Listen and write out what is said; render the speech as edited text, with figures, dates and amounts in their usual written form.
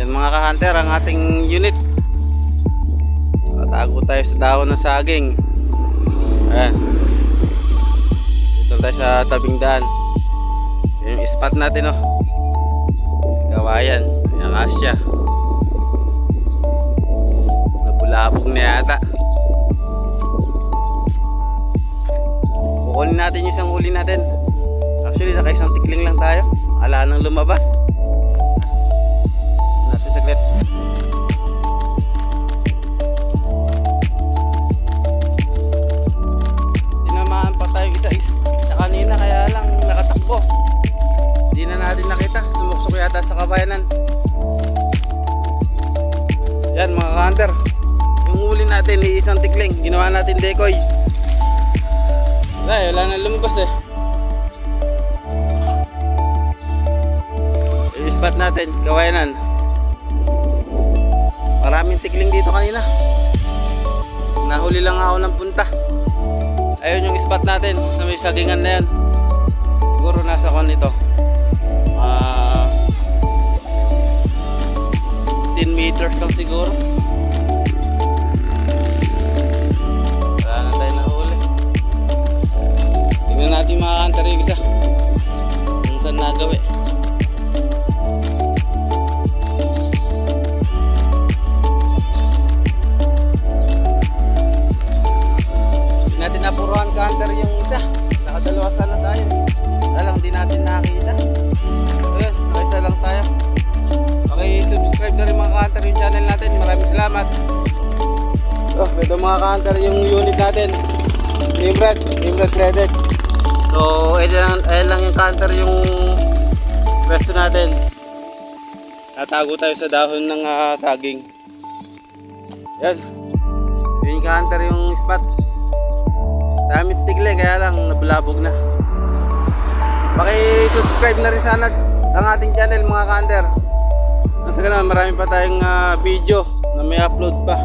Yan mga ka-hunter, ang ating unit. Tago tayo sa dahon ng saging. Ayan. Dito tayo sa tabing daan. Yan yung spot natin, oh. Kawayan. Ayan, asya. Nabulabog na yata. Kukunin natin yung isang huli natin. Actually, naka-isang tikling lang tayo. Ala nang lumabas. Natin saglit. Tinamaan pa tayo isa kanina, kaya lang nakatakbo. Hindi na natin nakita. Sumuksok yata sa kabayanan. Yan mga ka-hunter. Yung huli natin ay isang tikling. Ginawa natin decoy. Wala nang lumabas eh. Yung spot natin, kawayanan. Maraming tikling dito kanina. Nahuli lang ako ng punta. Ayun yung spot natin sa may sagingan na yan. Siguro nasa kon ito 10 meters lang siguro. Wala na tayo nahuli. Tingnan natin mga ka-hunter yung isa kung saan nagawi. Hindi natin napuruan ka-hunter yung isa. Nakadalawa sana tayo. Lang di natin nakita. Ayun, nakaisa lang tayo. Subscribe na rin mga ka-hunter yung channel natin. Maraming salamat. Oh, ito mga ka-hunter yung unit natin. Imred threaded. So, ayun lang yung ka-hunter yung pwesto natin. Natago tayo sa dahon ng saging. Yan. Yun yung ka-hunter yung spot. Dami tigle, kaya lang nabulabog na. Paki-subscribe na rin sana ang ating channel mga ka-hunter. Nasa ganun, marami pa tayong video na may upload pa.